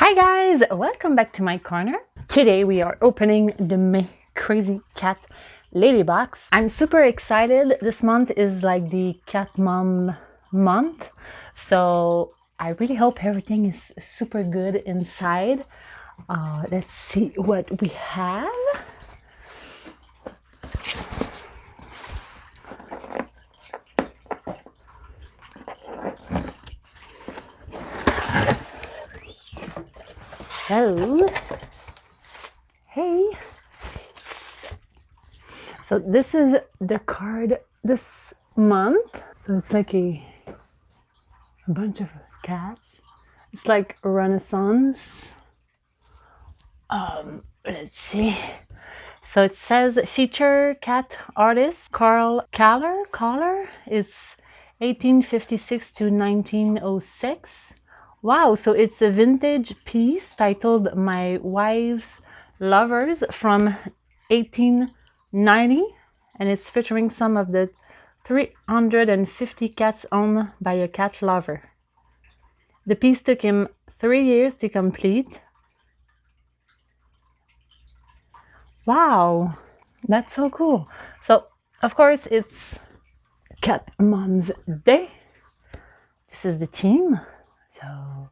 Hi guys, welcome back to my corner. Today we are opening the May Crazy Cat Lady box. I'm super excited. This month is like the cat mom month, so I really hope everything is super good inside. Let's see what we have. So, hey. So this is the card this month. So it's like a bunch of cats. It's like Renaissance. Let's see. So it says feature cat artist Carl Kaller. It's 1856 to 1906. Wow, so it's a vintage piece titled My Wife's Lovers from 1890, and it's featuring some of the 350 cats owned by a cat lover. The piece took him 3 years to complete. Wow, that's so cool. So, of course, it's Cat Mom's Day. This is the theme. So,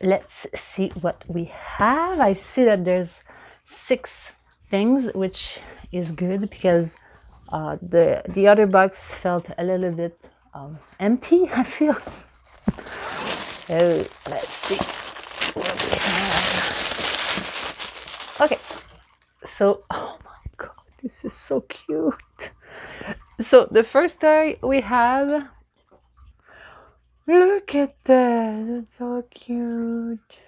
let's see what we have. I see that there's 6 things, which is good because the other box felt a little bit empty, I feel. So, let's see what we have. Okay. So, oh my god, this is so cute. So the first toy we have, look at that, it's so cute.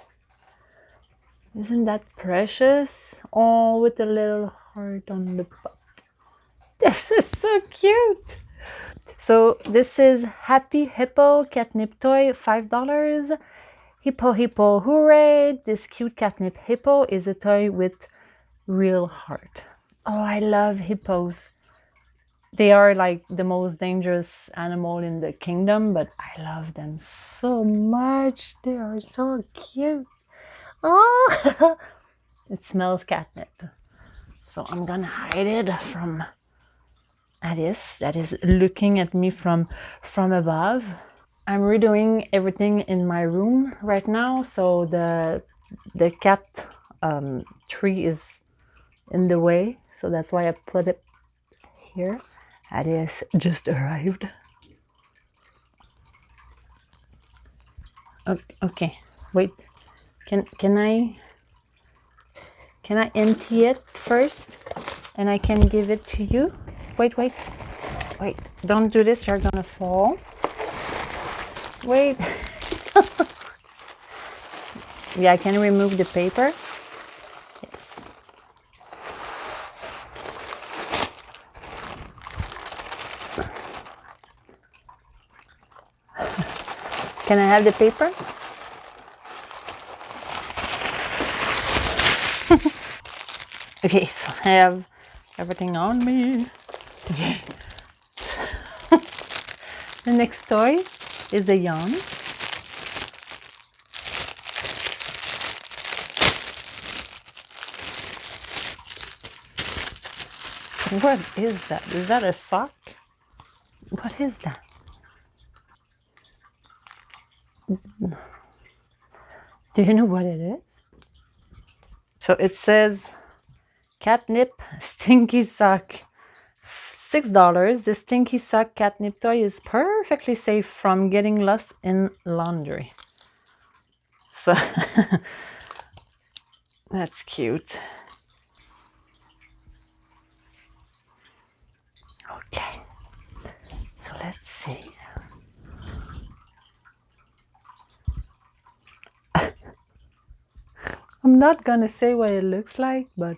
Isn't that precious? Oh, with a little heart on the butt. This is so cute. So this is Happy Hippo catnip toy, $5. Hippo hooray. This cute catnip hippo is a toy with real heart. Oh, I love hippos. They are like the most dangerous animal in the kingdom, but I love them so much. They are so cute. Oh, it smells catnip. So I'm gonna hide it from Alice, that is looking at me from above. I'm redoing everything in my room right now, so the cat tree is in the way, so that's why I put it here. Alice just arrived. Okay, wait. Can I empty it first, and I can give it to you? Wait. Don't do this. You're gonna fall. Wait. Yeah, I can remove the paper. Yes. Can I have the paper? Okay, so I have everything on me. Okay. The next toy is a yawn. What is that? Is that a sock? What is that? Do you know what it is? So it says catnip stinky sock, $6. This stinky sock catnip toy is perfectly safe from getting lost in laundry. So that's cute. Okay, so let's see. I'm not gonna say what it looks like, but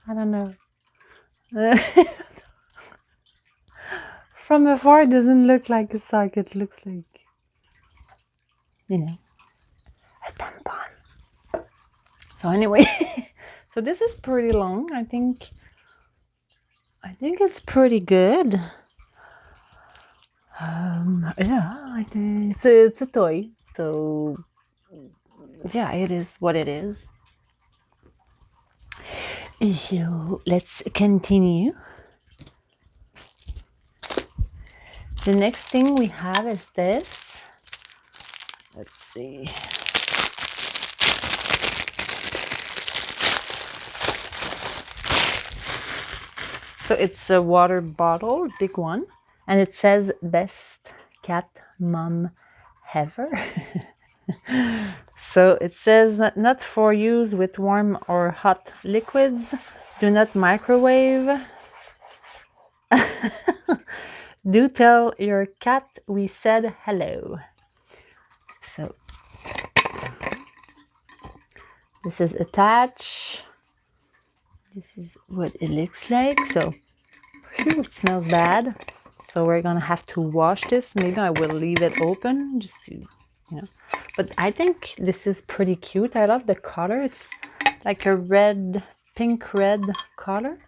I don't know. From afar, it doesn't look like a sock. It looks like, you know, a tampon. So anyway, so this is pretty long. I think it's pretty good. Yeah, I think it's a toy. So yeah, it is what it is. So let's continue. The next thing we have is this. Let's see. So it's a water bottle, big one, and it says best cat mom ever. So it says not for use with warm or hot liquids. Do not microwave. Do tell your cat we said hello. So this is attached. This is what it looks like. So it smells bad. So we're gonna have to wash this. Maybe I will leave it open just to, But I think this is pretty cute. I love the color. It's like a red, pink red color.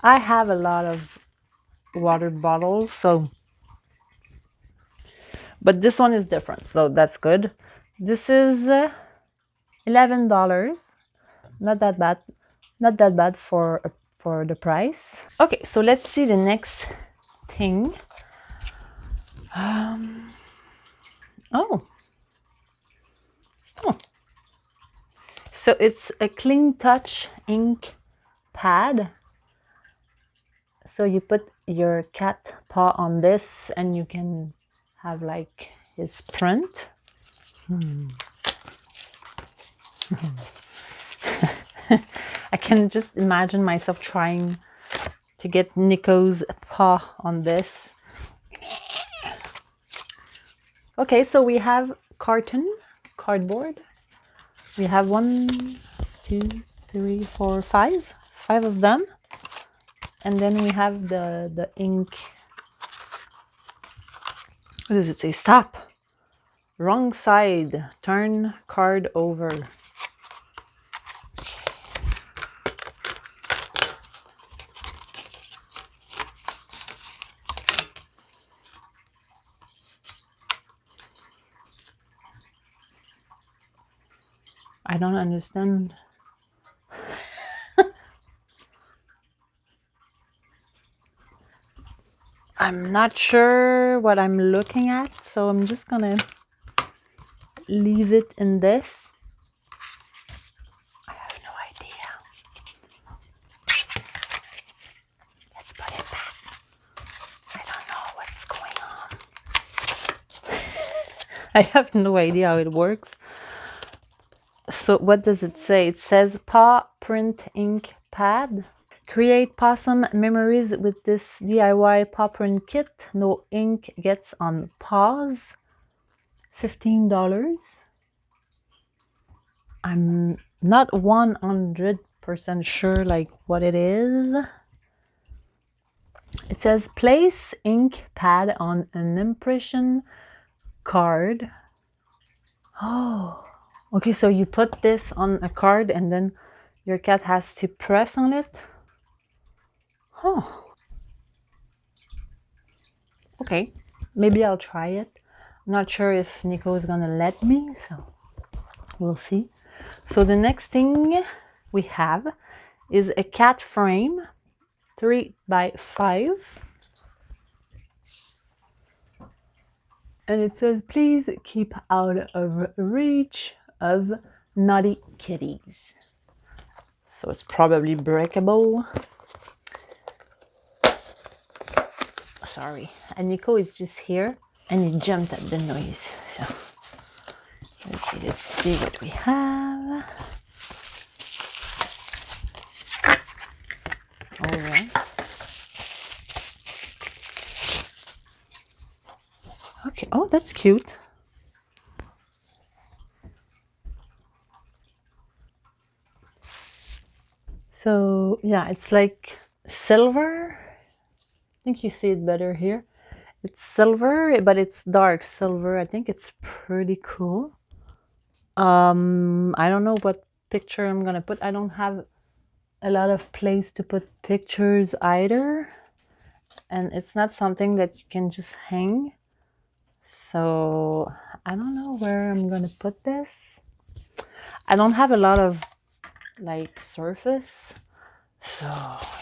I have a lot of water bottles, but this one is different, so that's good. This is $11. Not that bad. Not that bad for the price. Okay, so let's see the next thing. Oh. So it's a Clean Touch ink pad. So you put your cat paw on this and you can have like his print. I can just imagine myself trying to get Nico's paw on this. Okay, so we have cardboard. We have 1, 2, 3, 4, 5. 5 of them. And then we have the ink. What does it say? Stop. Wrong side. Turn card over. I don't understand. I'm not sure what I'm looking at, so I'm just gonna leave it in this. I have no idea. Let's put it back. I don't know what's going on. I have no idea how it works. So what does it say? It says paw print ink pad. Create possum memories with this DIY paw print kit. No ink gets on paws. $15. I'm not 100% sure like what it is. It says place ink pad on an impression card. Oh, okay, so you put this on a card and then your cat has to press on it. Oh, okay, maybe I'll try it. I'm not sure if Nico is gonna let me, so we'll see. So the next thing we have is a cat frame, 3 by 5. And it says, please keep out of reach of naughty kitties. So it's probably breakable. Sorry. And Nico is just here and he jumped at the noise. So, okay, let's see what we have. All right. Okay, oh, that's cute. So, yeah, it's like silver. I think you see it better here. It's silver, but it's dark silver. I think it's pretty cool. I don't know what picture I'm gonna put. I don't have a lot of place to put pictures either, and it's not something that you can just hang. So I don't know where I'm gonna put this. I don't have a lot of like surface, so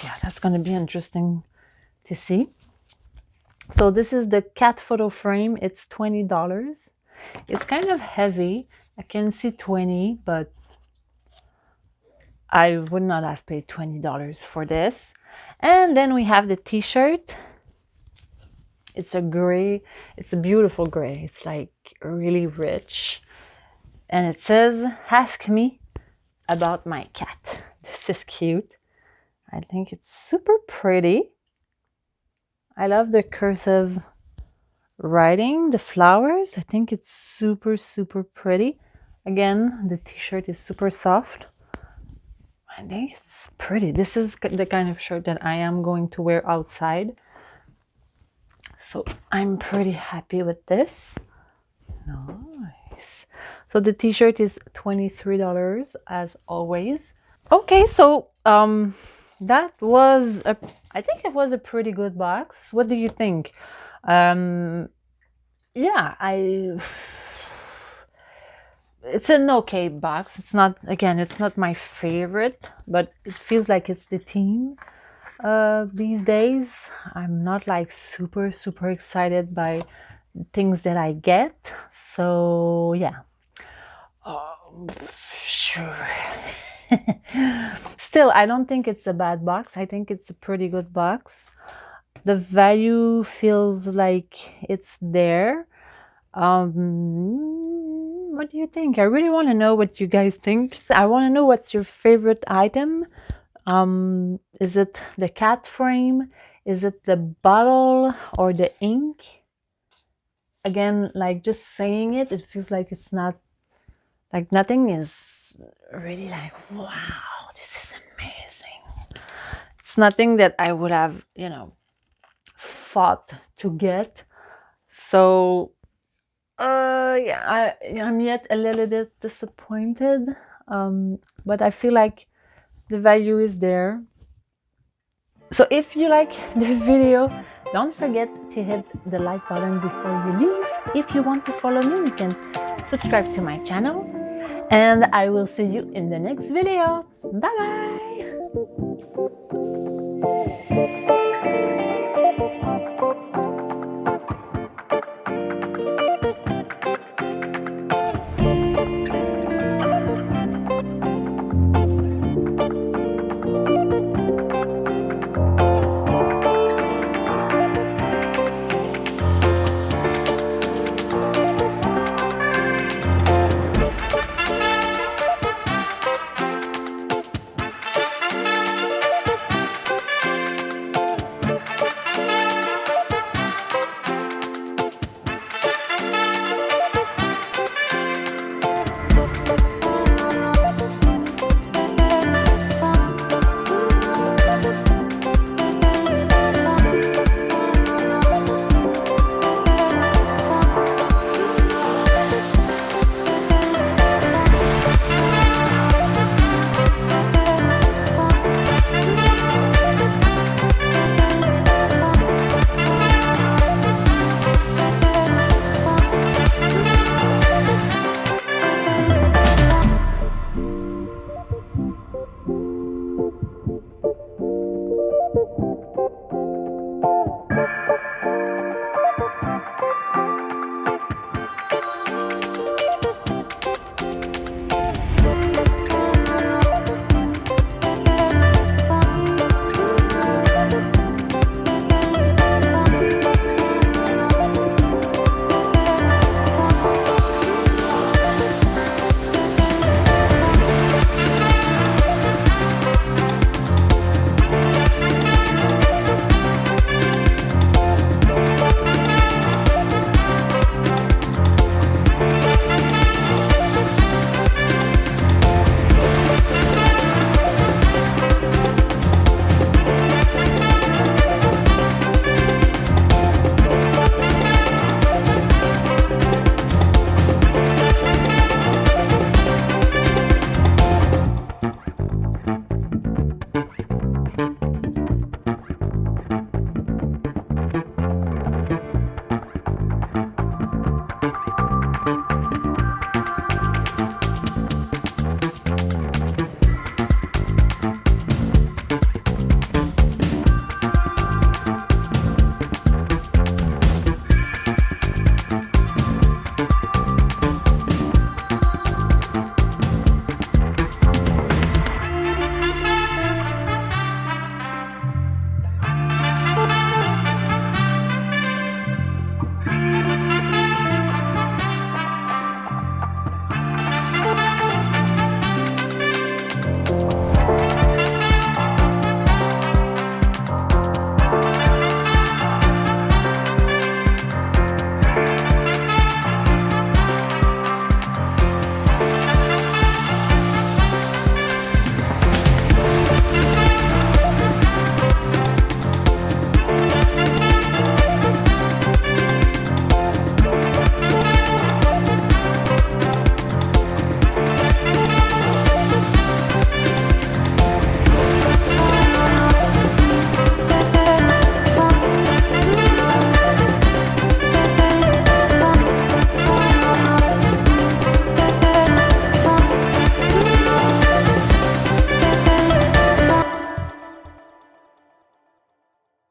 yeah, that's gonna be interesting to see. So this is the cat photo frame. It's $20. It's kind of heavy. I can see 20, but I would not have paid $20 for this. And then we have the t-shirt. It's a gray. It's a beautiful gray. It's like really rich. And it says, "Ask me about my cat." This is cute. I think it's super pretty. I love the cursive writing, the flowers. I think it's super, super pretty. Again, the t-shirt is super soft. I think it's pretty. This is the kind of shirt that I am going to wear outside. So I'm pretty happy with this. Nice. So the t-shirt is $23 as always. Okay, so that was I think it was a pretty good box. What do you think? Yeah, it's an okay box. It's not, again, it's not my favorite, but it feels like it's the theme these days. I'm not like super, super excited by things that I get. So yeah. Sure. Still, I don't think it's a bad box. I think it's a pretty good box. The value feels like it's there. What do you think? I really want to know what you guys think. I want to know what's your favorite item. Is it the cat frame? Is it the bottle or the ink? Again, like just saying it, it feels like it's not, like nothing is really like, wow, this is amazing. It's nothing that I would have, fought to get. So yeah, I'm yet a little bit disappointed, but I feel like the value is there. So if you like this video, don't forget to hit the like button before you leave. If you want to follow me, you can subscribe to my channel, and I will see you in the next video. Bye bye.